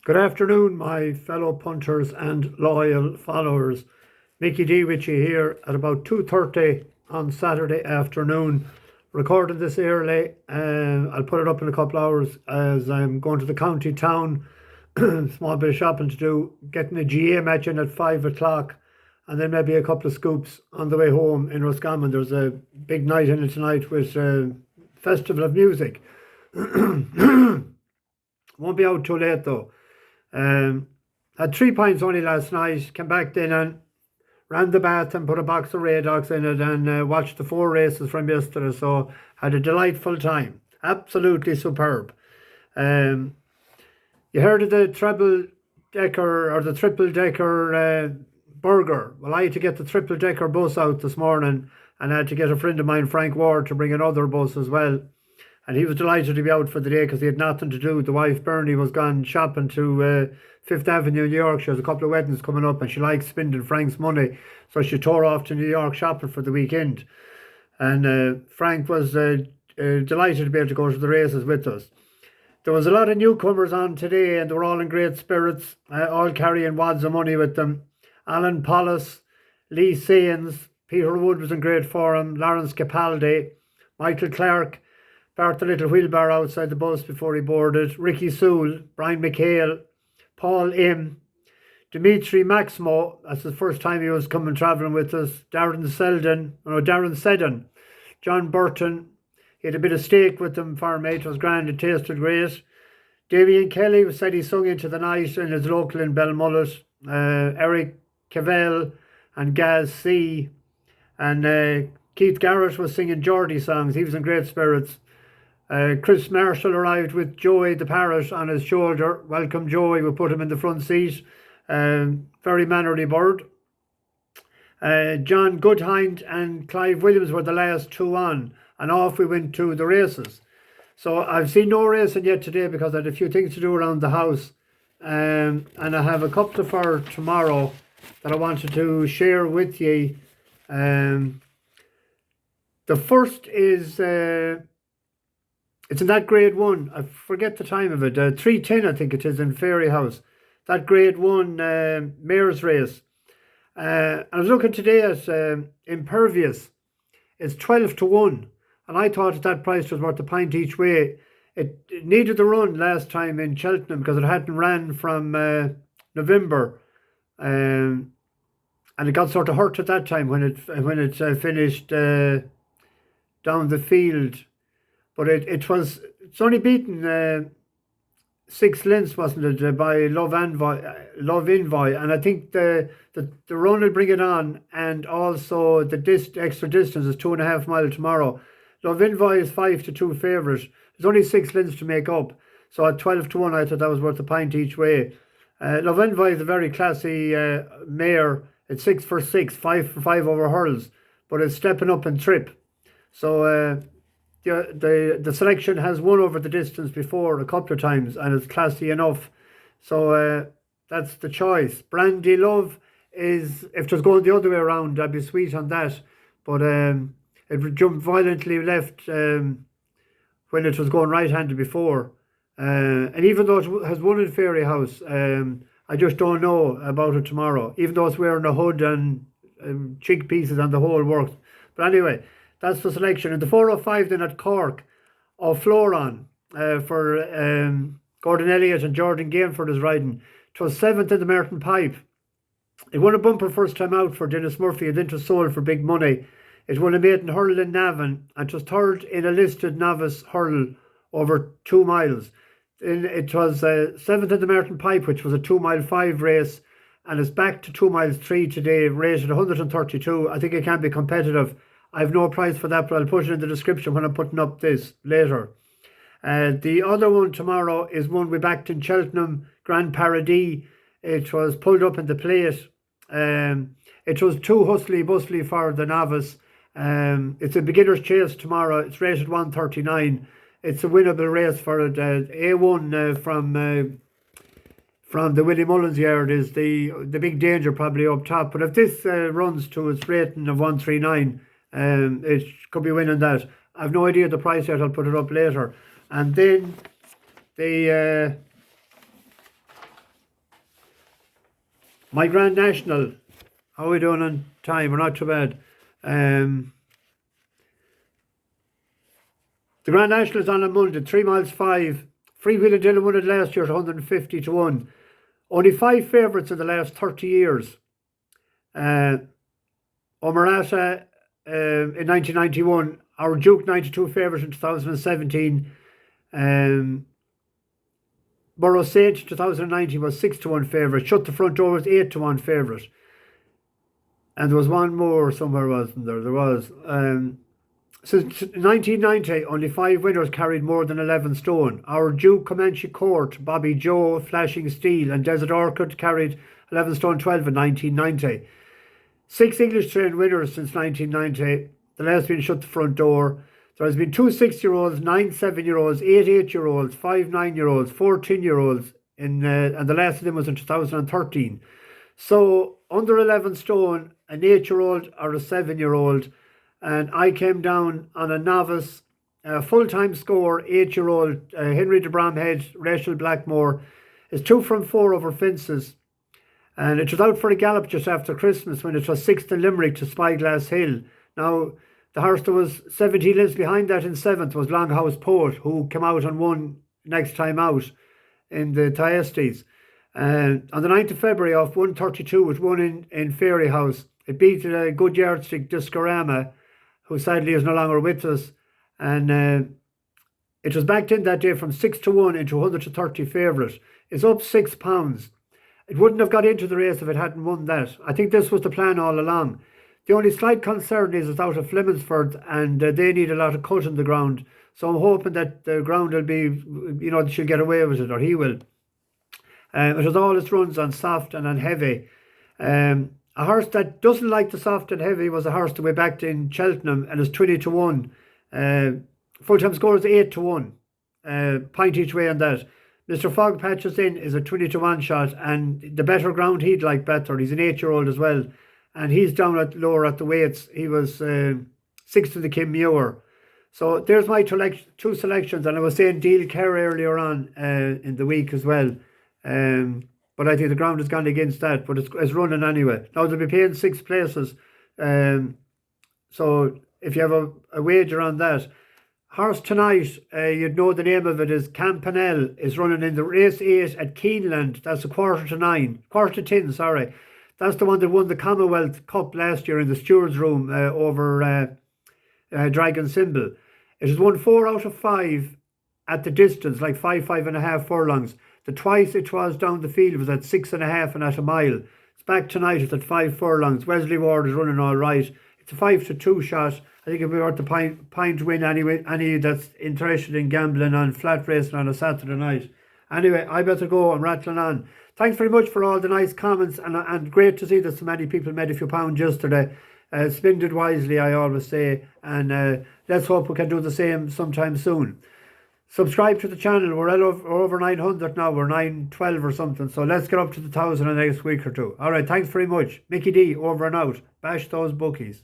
Good afternoon, my fellow punters and loyal followers. Mickey D with you here at about 2:30 on Saturday afternoon. Recording this early. I'll put it up in a couple of hours as I'm going to the county town. Small bit of shopping to do. Getting a GA match in at 5 o'clock, and then maybe a couple of scoops on the way home in Roscommon. There's a big night in it tonight with Festival of Music. Won't be out too late though. Had 3 pints only last night. Came back then and ran the bath and put a box of Radox in it and watched the 4 races from yesterday. So had a delightful time. Absolutely superb. Um, you heard of the treble decker or the triple decker burger? Well, I had to get the triple decker bus out this morning and I had to get a friend of mine, Frank Ward, to bring another bus as well. And he was delighted to be out for the day because he had nothing to do. The wife, Bernie, was gone shopping to Fifth Avenue, New York. She has a couple of weddings coming up and she likes spending Frank's money. So she tore off to New York shopping for the weekend. And Frank was delighted to be able to go to the races with us. There was a lot of newcomers on today and they were all in great spirits, all carrying wads of money with them. Alan Pollis, Lee Sains, Peter Wood was in great form, Lawrence Capaldi, Michael Clark, parked the little wheelbarrow outside the bus before he boarded. Ricky Sewell, Brian McHale, Paul M, Dimitri Maximo, that's the first time he was coming travelling with us. Darren Seddon, John Burton, he had a bit of steak with them for me, it was grand, it tasted great. Damien Kelly said he sung into the night in his local in Belmullet. Eric Cavell and Gaz C. And Keith Garrett was singing Geordie songs, he was in great spirits. Chris Marshall arrived with Joey the parrot on his shoulder. Welcome Joey, we put him in the front seat. Very mannerly bird. John Goodhind and Clive Williams were the last two on, and off we went to the races. So I've seen no racing yet today because I had a few things to do around the house. And I have a couple for tomorrow that I wanted to share with you. The first is... it's in that grade one, I forget the time of it, 3:10 I think it is in Fairyhouse. That grade one mare's race. I was looking today at Impervious. It's 12-1. And I thought that price was worth a pint each way. It needed the run last time in Cheltenham because it hadn't ran from November. And it got sort of hurt at that time when it finished down the field. But it's only beaten 6 lengths, wasn't it, by Love Envoy, and I think the run will bring it on, and also the extra distance is 2.5 miles tomorrow. Love Envoy is 5-2 favourite. There's only 6 lengths to make up, so at 12-1 I thought that was worth a pint each way. Love Envoy is a very classy mare. It's 6 for 6, 5 for 5 over hurdles, but it's stepping up in trip. So the selection has won over the distance before a couple of times and it's classy enough. So that's the choice. Brandy Love is, if it was going the other way around, I'd be sweet on that. But it jumped violently left when it was going right-handed before. And even though it has won in Fairyhouse, I just don't know about it tomorrow. Even though it's wearing a hood and cheek pieces and the whole works. But anyway, that's the selection. And the 405 then at Cork, Au Fleuron for Gordon Elliott and Jordan Gainford is riding. It was 7th in the Merton Pipe. It won a bumper first time out for Dennis Murphy and then it was sold for big money. It won a maiden hurl in Navan and it was third in a listed novice hurl over 2 miles. And it was 7th in the Merton Pipe, which was a 2-mile 5 race, and it's back to 2 miles 3 today, rated 132. I think it can be competitive. I've no price for that, but I'll put it in the description when I'm putting up this later. The other one tomorrow is one we backed in Cheltenham, Grand Paradis. It was pulled up in the plate. It was too hustly-bustly for the novice. It's a beginner's chase tomorrow. It's rated 139. It's a winnable race for it. A1 from the Willie Mullins yard is the big danger probably up top. But if this runs to its rating of 139, it could be winning that. I've no idea the price yet. I'll put it up later. And then the My Grand National, how are we doing on time? We're not too bad. The Grand National is on Monday, 3 miles 5. Freewheeling Dillon won it last year at 150 to 1. Only 5 favourites in the last 30 years. Omerata in 1991, our Duke 92 favourite in 2017. Borough Saint in 2019 was 6 to 1 favourite. Shut the Front Door was 8 to 1 favourite. And there was one more somewhere, wasn't there? There was. Since 1990, only 5 winners carried more than 11 stone. Our Duke Comanche Court, Bobby Joe, Flashing Steel, and Desert Orchid carried 11 stone 12 in 1990. 6 English train winners since 1990. The last being Shut the Front Door. There has been 2 6-year-olds, 9 7-year-olds, 8 8-year-olds, 5 9-year-olds, 4 10-year-olds, and the last of them was in 2013. So under 11 stone, an 8-year-old or a 7-year-old, and I came down on a novice, full-time score, 8-year-old Henry de Bromhead, Rachel Blackmore, is 2 from 4 over fences, and it was out for a gallop just after Christmas when it was 6th in Limerick to Spyglass Hill. Now, the horse that was 17 lengths behind that in 7th was Longhouse Poet, who came out and won next time out in the Thyestes. On the 9th of February, off 132, it won in Fairyhouse. It beat a good yardstick, Discorama, who sadly is no longer with us. And it was backed in that day from 6 to 1 into 100 to 30 favourite. It's up £6. It wouldn't have got into the race if it hadn't won that. I think this was the plan all along. The only slight concern is it's out of Flemingford, and they need a lot of cut in the ground. So I'm hoping that the ground will be, she'll get away with it, or he will. It has all its runs on soft and on heavy. A horse that doesn't like the soft and heavy was a horse that we backed in Cheltenham, and is 20 to 1. Full-time score is 8 to 1. Point each way on that. Mr. Fogpatches in is a 20 to 1 shot, and the better ground he'd like better. He's an 8-year-old as well. And he's down lower at the weights. He was 6th in the Kim Muir. So there's my 2 selections. And I was saying Deal Kerr earlier on in the week as well. But I think the ground has gone against that. But it's running anyway. Now they'll be paying 6 places. So if you have a wager on that. Horse tonight, you'd know the name of it is Campanelle, is running in the race 8 at Keenland. That's a 10:15, sorry. That's the one that won the Commonwealth Cup last year in the Stewards' Room over Dragon Symbol. It has won 4 out of 5 at the distance, like 5.5 furlongs. The twice it was down the field was at 6.5 and at a mile. It's back tonight, it's at 5 furlongs. Wesley Ward is running all right. It's a 5 to 2 shot. I think it'll be worth the pint to win anyway. Any that's interested in gambling on flat racing on a Saturday night. Anyway, I better go. I'm rattling on. Thanks very much for all the nice comments, and great to see that so many people made a few pounds yesterday. Spend it wisely, I always say, and let's hope we can do the same sometime soon. Subscribe to the channel. We're over 900 now. We're 912 or something, so let's get up to the 1,000 in the next week or two. All right, thanks very much. Mickey D, over and out. Bash those bookies.